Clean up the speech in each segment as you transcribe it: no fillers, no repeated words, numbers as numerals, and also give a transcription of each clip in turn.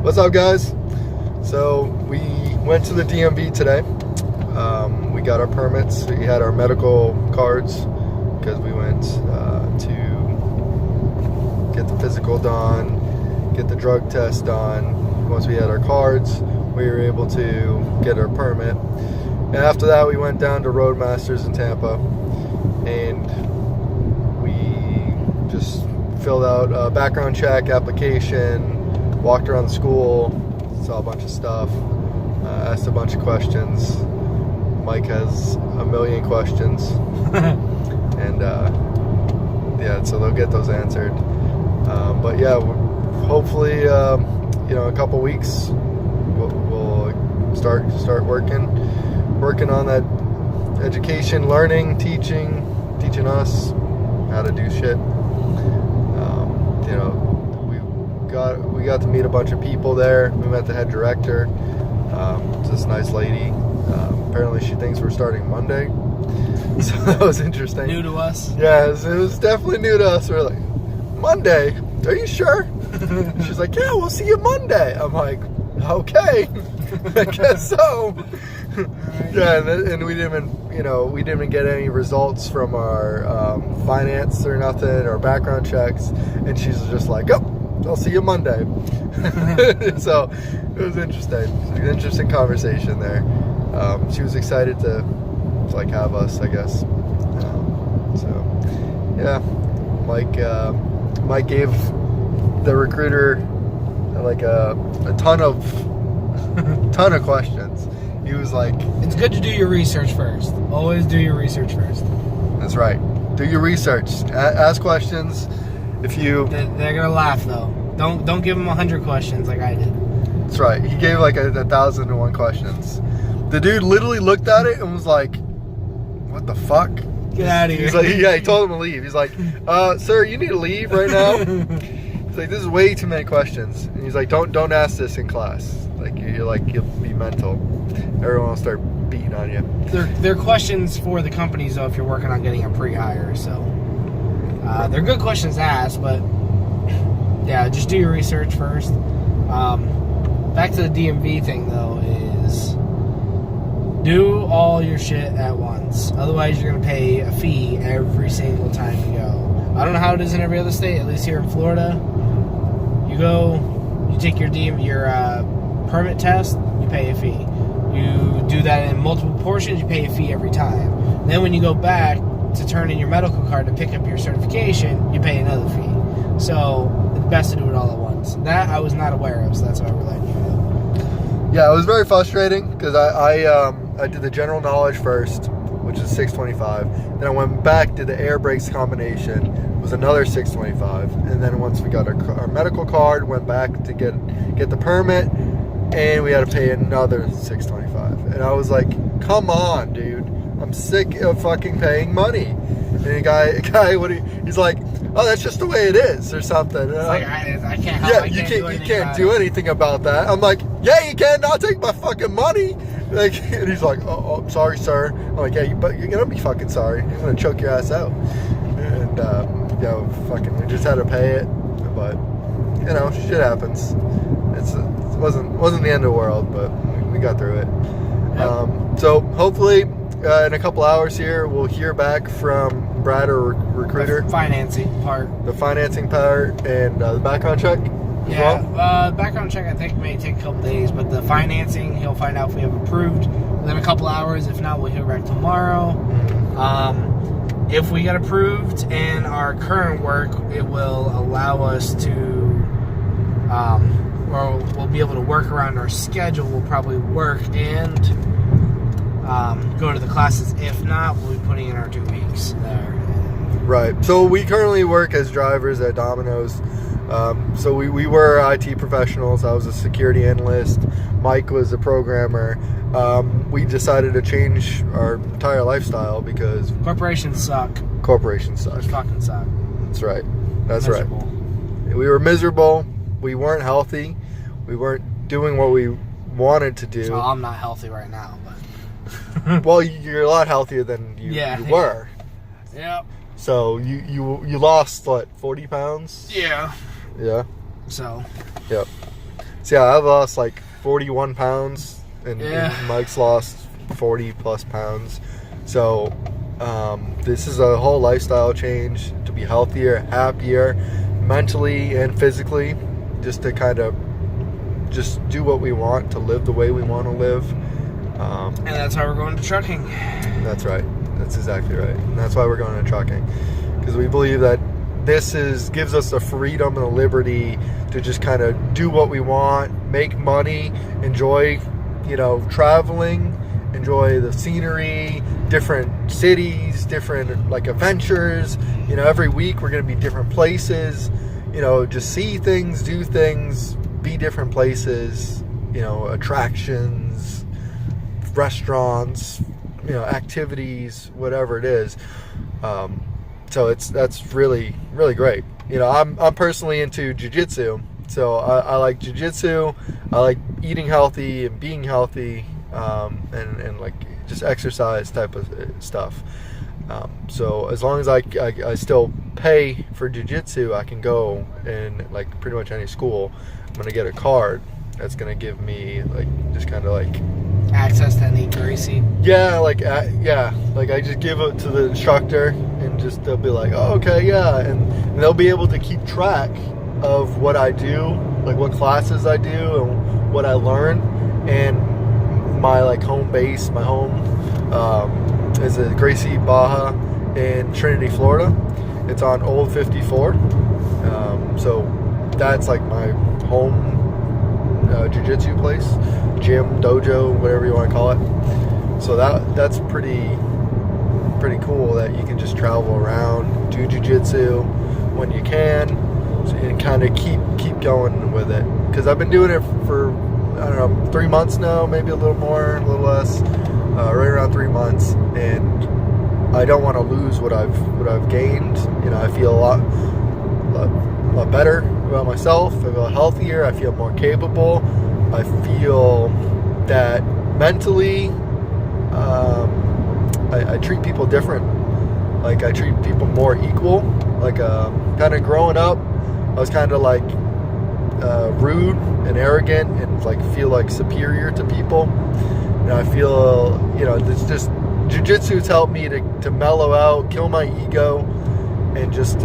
What's up, guys? So we went to the DMV today. We got our permits. We had our medical cards because we went to get the physical done, get the drug test done. Once we had our cards, we were able to get our permit. And after that, we went down to Roadmasters in Tampa, and we just filled out a background check application, walked around the school, saw a bunch of stuff, asked a bunch of questions. Mike has a million questions. And yeah, so they'll get those answered. But yeah, hopefully, in a couple weeks, we'll start working on that education, learning, teaching us how to do shit. We got to meet a bunch of people there. We met the head director. It's this nice lady. Apparently she thinks we're starting Monday. So that was interesting. New to us? Yeah, it was definitely new to us. We're like, Monday? Are you sure? She's like, yeah, we'll see you Monday. I'm like, okay, I guess so. Yeah, and we didn't even get any results from our finance or nothing, or background checks. And she's just like, oh, I'll see you Monday. So it was interesting. It was an interesting conversation there. She was excited to have us, I guess. So yeah, Mike gave the recruiter a ton of questions. He was like, it's good to do your research first. Always do your research first. That's right. Do your research. Ask questions. If you... They're gonna laugh though. Don't give them 100 questions like I did. That's right. He gave like 1,001 questions. The dude literally looked at it and was like, what the fuck? Get out of here. He's like, yeah, he told him to leave. He's like, sir, you need to leave right now. He's like, this is way too many questions. And he's like, don't ask this in class. Like, you'll be mental. Everyone will start beating on you. They're questions for the companies though if you're working on getting a pre-hire. So they're good questions to ask, but yeah, just do your research first. Back to the DMV thing though is do all your shit at once. Otherwise, you're gonna pay a fee every single time you go. I don't know how it is in every other state. At least here in Florida, you go, you take your permit test, you pay a fee. You do that in multiple portions, you pay a fee every time. Then when you go back to turn in your medical card to pick up your certification, you pay another fee. So it's best to do it all at once. That I was not aware of, so that's why we're letting you know. Yeah, it was very frustrating because I did the general knowledge first, which is $625. Then I went back, did the air brakes combination, was another $625. And then once we got our medical card, went back to get the permit, and we had to pay another $625. And I was like, come on, dude. I'm sick of fucking paying money. And the guy, he's like, oh, that's just the way it is, or something. And I can't help. Yeah, you can't do anything about that. I'm like, yeah, you can. I'll take my fucking money. Like, and he's like, oh, sorry, sir. I'm like, yeah, but you're gonna be fucking sorry. You're gonna choke your ass out. And fucking, we just had to pay it. But shit happens. It wasn't the end of the world, but we got through it. Yep. So hopefully in a couple hours here, we'll hear back from Brad or recruiter. The financing part, and the background check. Yeah, background check I think may take a couple days, but the financing, he'll find out if we have approved within a couple hours. If not, we'll hear back tomorrow. If we get approved in our current work, it will allow us to, or we'll be able to work around our schedule. We'll probably work and go to the classes. If not, we'll be putting in our 2 weeks there. Right. So we currently work as drivers at Domino's. So we were IT professionals. I was a security analyst. Mike was a programmer. We decided to change our entire lifestyle because corporations suck. They fucking suck. That's right. Right. We were miserable. We weren't healthy. We weren't doing what we wanted to do. So I'm not healthy right now, but well, you're a lot healthier than you were. Yep. So you lost what, 40 pounds? Yeah. Yeah. So. Yep. So yeah, I've lost like 41 pounds, and Mike's lost 40 plus pounds. So this is a whole lifestyle change to be healthier, happier, mentally and physically, just to kind of just do what we want, to live the way we want to live. And that's why we're going to trucking. That's right. That's exactly right. And that's why we're going to trucking, because we believe that this gives us the freedom and the liberty to just kind of do what we want, make money, enjoy, traveling, enjoy the scenery, different cities, different like adventures. Every week we're going to be different places, just see things, do things, be different places, attractions, restaurants, activities, whatever it is. So that's really, really great. I'm personally into jiu-jitsu, so I like jiu-jitsu. I like eating healthy and being healthy, and like just exercise type of stuff. So as long as I still pay for jiu-jitsu, I can go in like pretty much any school. I'm gonna get a card that's gonna give me like just kind of like access to any greasy. Yeah, like I just give it to the instructor, and just they'll be like, oh, okay, yeah, and they'll be able to keep track of what I do, like what classes I do and what I learn. And my like home base, my home is at Gracie Baja in Trinity, Florida. It's on Old 54. So that's like my home jiu-jitsu place, gym, dojo, whatever you want to call it. So that's pretty cool that you can just travel around, do jiu-jitsu when you can, and kind of keep going with it. Because I've been doing it for, I don't know, 3 months now, maybe a little more, a little less, right around 3 months, and I don't want to lose what I've gained. I feel a lot better about myself. I feel healthier. I feel more capable. I feel that mentally, I treat people different. Like I treat people more equal. Like kind of growing up, I was kind of like rude and arrogant and like feel like superior to people. I feel it's just jiu-jitsu's helped me to mellow out, kill my ego, and just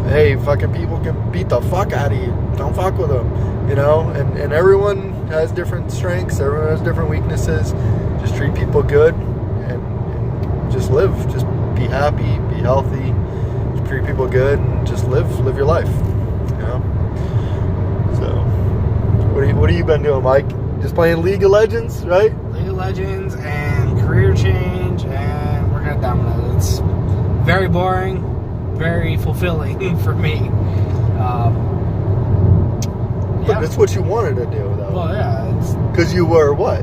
hey, fucking people can beat the fuck out of you. Don't fuck with them, and everyone has different strengths, everyone has different weaknesses. Just treat people good and just live. Just be happy, be healthy, just treat people good, and just live your life. So what have you been doing, Mike? Just playing League of Legends, right? League of Legends and career change and working at Domino's. It's very boring, very fulfilling for me. But it's what you wanted to do, though. Well, yeah. Because you were what?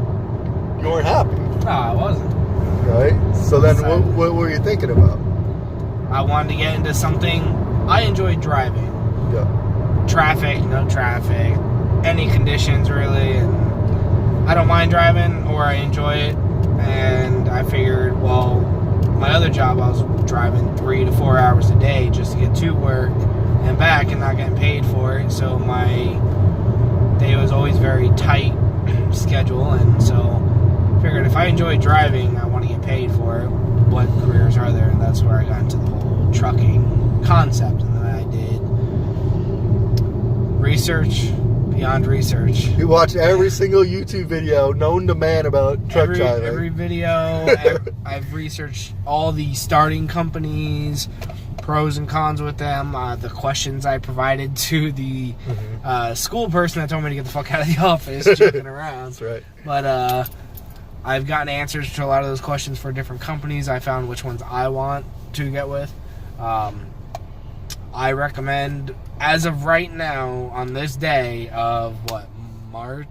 You weren't happy. No, I wasn't. Right? So then what were you thinking about? I wanted to get into something. I enjoyed driving. Yeah. Traffic, no traffic, any conditions really. And I don't mind driving, or I enjoy it. And I figured, well, my other job, I was driving 3 to 4 hours a day just to get to work and back and not getting paid for it. So my day was always very tight schedule, and so I figured if I enjoy driving, I want to get paid for it. What careers are there? And that's where I got into the whole trucking concept. And then I did research beyond research. You watch every single YouTube video known to man about truck driving. Every video. I've researched all the starting companies, pros and cons with them, the questions I provided to the school person that told me to get the fuck out of the office, joking around. That's right. But I've gotten answers to a lot of those questions for different companies. I found which ones I want to get with. I recommend, as of right now, on this day of May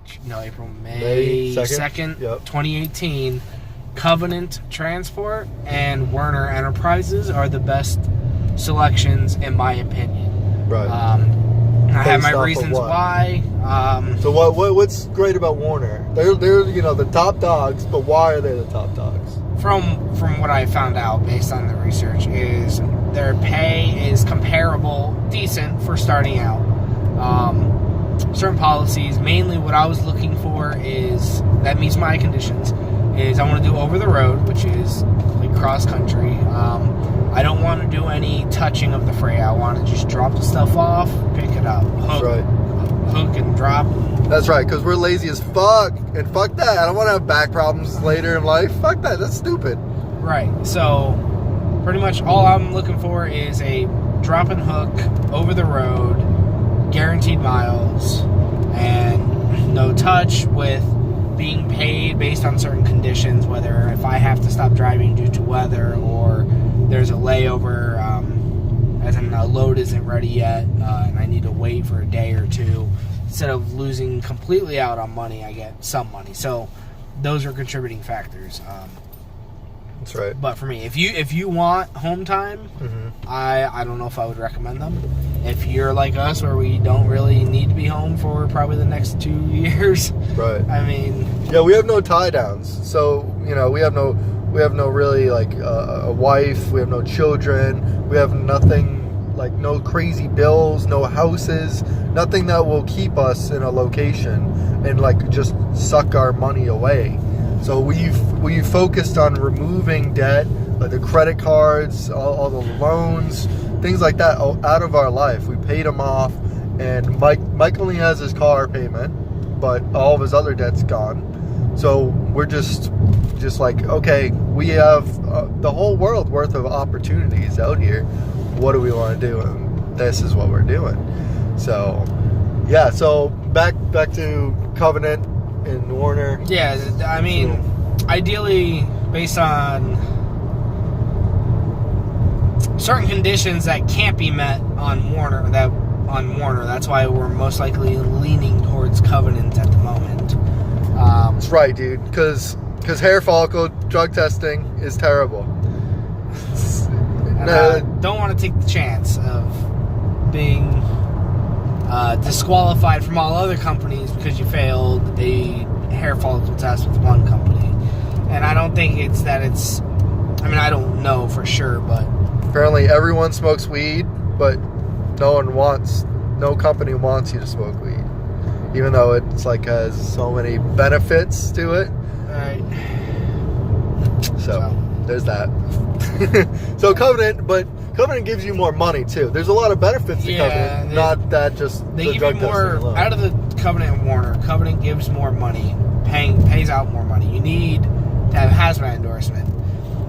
2nd, 2018, Covenant Transport and Werner Enterprises are the best selections, in my opinion. Right. I have my reasons why. So what's great about Werner? They're the top dogs, but why are they the top dogs? From what I found out based on the research, is their pay is comparable, decent for starting out. certain policies. Mainly what I was looking for is, that meets my conditions, is I want to do over the road, which is like cross country. I don't want to do any touching of the freight. I want to just drop the stuff off, pick it up, hook and drop. That's right, because we're lazy as fuck, and fuck that. I don't want to have back problems later in life. Fuck that, that's stupid. Right, so pretty much all I'm looking for is a drop and hook, over the road, guaranteed miles, and no touch, with being paid based on certain conditions, whether if I have to stop driving due to weather, or there's a layover, as in a load isn't ready yet, and I need to wait for a day or two. Instead of losing completely out on money, I get some money. So those are contributing factors. That's right. But for me, if you want home time, I don't know if I would recommend them. If you're like us, where we don't really need to be home for probably the next 2 years, right? I mean, yeah, we have no tie downs, so you know we have no really like a wife. We have no children. We have nothing, like no crazy bills, no houses, nothing that will keep us in a location and like just suck our money away. So we've focused on removing debt, like the credit cards, all the loans, things like that out of our life. We paid them off, and Mike only has his car payment, but all of his other debt's gone. So we're just like, okay, we have the whole world worth of opportunities out here. What do we want to do? And this is what we're doing. So yeah, so back to Covenant in Warner. Yeah, I mean, ideally based on certain conditions that can't be met on Warner. That's why we're most likely leaning towards Covenant at the moment. That's right, dude. Because hair follicle drug testing is terrible. And I don't want to take the chance of being disqualified from all other companies because you failed a hair follicle test with one company. And I don't think I mean, I don't know for sure, but apparently everyone smokes weed, but no company wants you to smoke weed, even though it's like has so many benefits to it. Right. So there's that. So Covenant gives you more money too. There's a lot of benefits to Covenant, not that just they the give drug you more testing alone. out of the Covenant and Warner. Covenant gives more money, pays out more money. You need to have hazmat endorsement.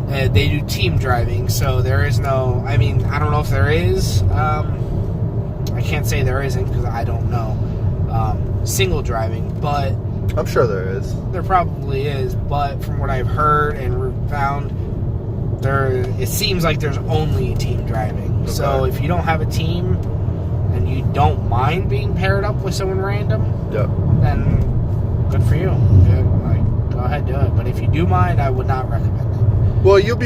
They do team driving, so there is no. I mean, I don't know if there is. I can't say there isn't because I don't know. Single driving, but I'm sure there is. There probably is, but from what I've heard and found, it seems like there's only team driving. Okay. So if you don't have a team and you don't mind being paired up with someone random, then good for you. Go ahead, do it. But if you do mind, I would not recommend it. Well, you'll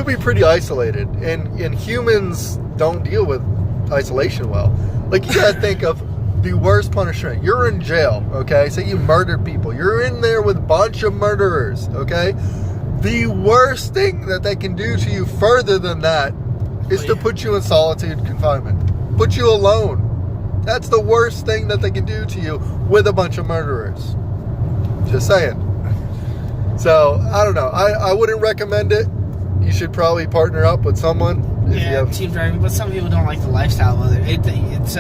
be pretty isolated, and humans don't deal with isolation well. Like, you gotta think of the worst punishment. You're in jail, okay? Say you murdered people. You're in there with a bunch of murderers, okay? The worst thing that they can do to you further than that is to put you in solitude confinement. Put you alone. That's the worst thing that they can do to you with a bunch of murderers. Just saying. So, I don't know. I wouldn't recommend it. You should probably partner up with someone. If you have team driving, but some people don't like the lifestyle of it. It's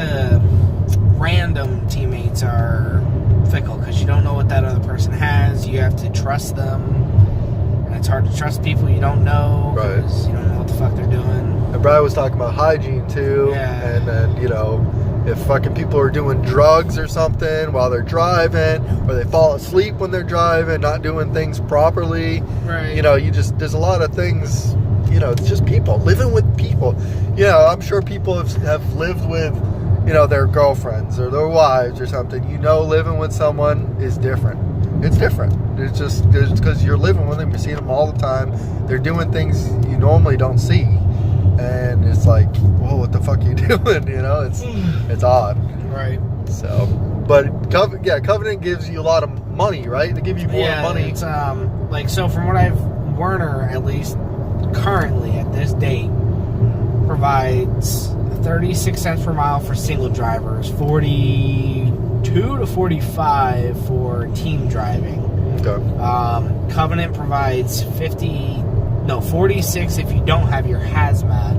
random teammates are fickle because you don't know what that other person has. You have to trust them, and it's hard to trust people you don't know because you don't know what the fuck they're doing. And Brian was talking about hygiene too, and then if fucking people are doing drugs or something while they're driving, or they fall asleep when they're driving, not doing things properly, there's a lot of things. It's just people living with people. I'm sure people have lived with their girlfriends or their wives or something. Living with someone is different. It's different. It's just because you're living with them, you see them all the time. They're doing things you normally don't see, and it's like, whoa, what the fuck are you doing? It's odd. Right. So, but Covenant gives you a lot of money, right? They give you more money. It's so from what Warner, at least currently at this date, provides 36 cents per mile for single drivers, 42 to 45 for team driving. Okay. Covenant provides 46 if you don't have your hazmat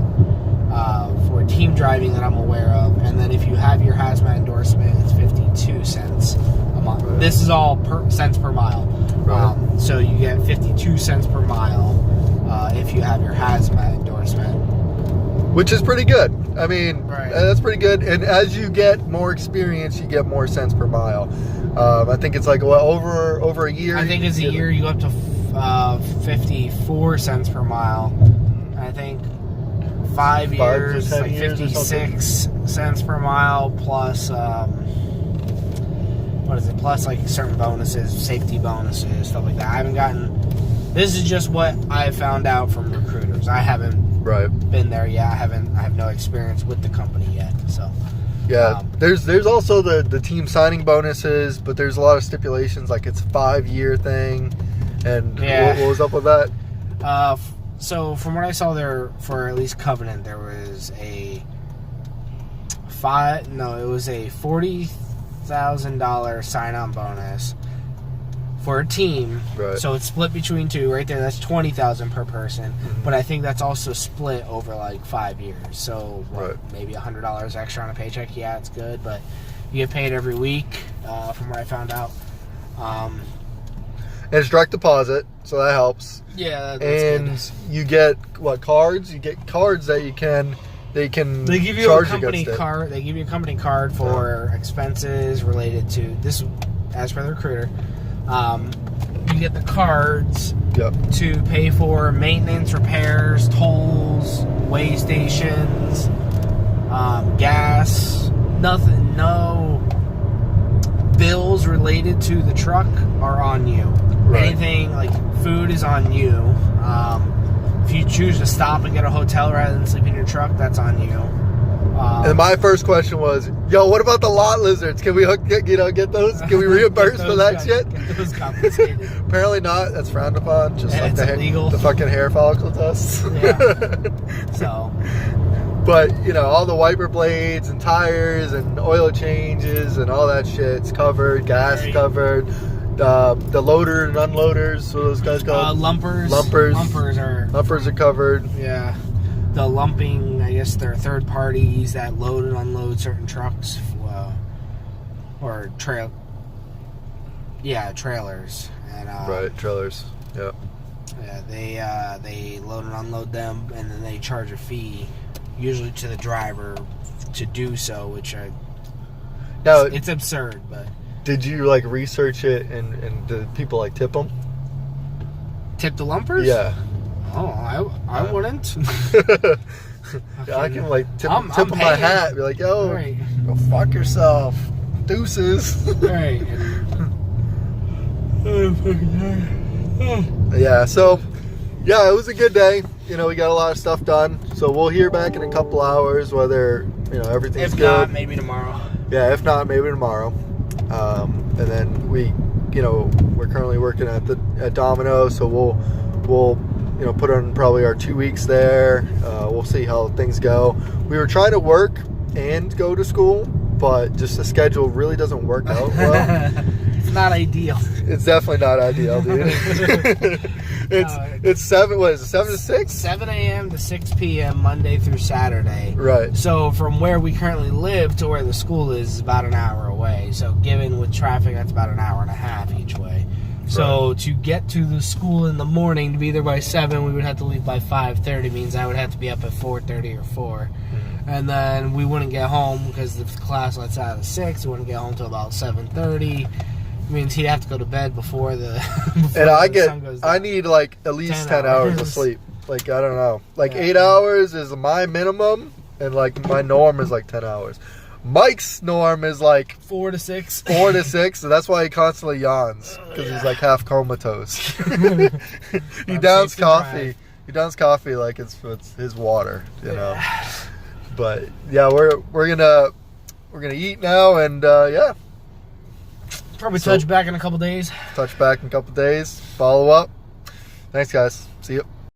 for team driving that I'm aware of, and then if you have your hazmat endorsement, it's 52 cents a mile. Right. This is all cents per mile. Right. So you get 52 cents per mile if you have your hazmat endorsement. Which is pretty good. I mean, Right. That's pretty good. And as you get more experience, you get more cents per mile. I think it's like over a year. I think as a year you go up to 54 cents per mile. I think 5 years, 10 like years or 56 cents per mile plus what is it? Plus like certain bonuses, safety bonuses, stuff like that. I haven't gotten. This is just what I found out from recruiters. I haven't been there yet. I have no experience with the company yet. So yeah, there's also the team signing bonuses, but there's a lot of stipulations. Like it's a 5-year thing, and Yeah. what was up with that? So from what I saw there, for at least Covenant, there was a $40,000 sign-on bonus for a team. Right. So it's split between two. Right there, that's $20,000 per person. Mm-hmm. But I think that's also split over like 5 years. So Right. maybe $100 extra on a paycheck. Yeah, it's good, but you get paid every week. From what I found out. And it's direct deposit, so that helps. Yeah, that's And good. you get cards? You get cards that they can They give you charge a company against it. card. They give you a company card for expenses related to this, as per the recruiter. You get the cards Yep. to pay for maintenance, repairs, tolls, weigh stations, gas. Nothing. No bills related to the truck are on you. Right. Anything like food is on you. If you choose to stop and get a hotel rather than sleep in your truck, that's on you. And my first question was, yo, what about the lot lizards? Can we get those? Can we reimburse for that shit? Get those compensated. Apparently not. That's frowned upon. Just And like it's illegal. the fucking hair follicle test. Yeah. So, But, all the wiper blades and tires and oil changes and all that shit's covered. Gas Right. covered. The loader and unloaders, what are those guys called? lumpers. Lumpers. Lumpers are covered. Yeah. The lumping, I guess they're third parties that load and unload certain trucks, or trailers. And Right, trailers. Yeah. Yeah, they load and unload them, and then they charge a fee, usually to the driver, to do so, which Now, it's absurd. But did you research it and did people tip them? tip the lumpers? Yeah. Oh, I wouldn't. Yeah, I can tip I'm them my paying. hat. Be like, yo, Right. go fuck yourself. Deuces. Right. Yeah, so, yeah, it was a good day. We got a lot of stuff done. So we'll hear back in a couple hours whether, everything's If good. not, maybe tomorrow. Yeah, if not, maybe tomorrow. And then we're currently working at Domino, so we'll put on probably our 2 weeks there. We'll see how things go. We were trying to work and go to school, but just the schedule really doesn't work out well. It's not ideal. It's definitely not ideal, dude. It's 7 to 6? 7 a.m. to 6 p.m. Monday through Saturday. Right. So from where we currently live to where the school is about an hour away. So given with traffic, that's about an hour and a half each way. So to get to the school in the morning, to be there by 7, we would have to leave by 5:30. Means I would have to be up at 4:30 or 4. And then we wouldn't get home because the class lets out at 6. We wouldn't get home till about 7:30. Means he'd have to go to bed before the sun goes down. I need at least 10 hours of sleep. I don't know. 8 hours is my minimum, and my norm is 10 hours. Mike's norm is 4 to 6. 4 to 6, so that's why he constantly yawns, because he's half comatose. He downs coffee. He downs coffee like it's his water, But yeah, we're gonna eat now, and yeah. Probably touch back in a couple days. Touch back in a couple days. Follow up. Thanks, guys. See you.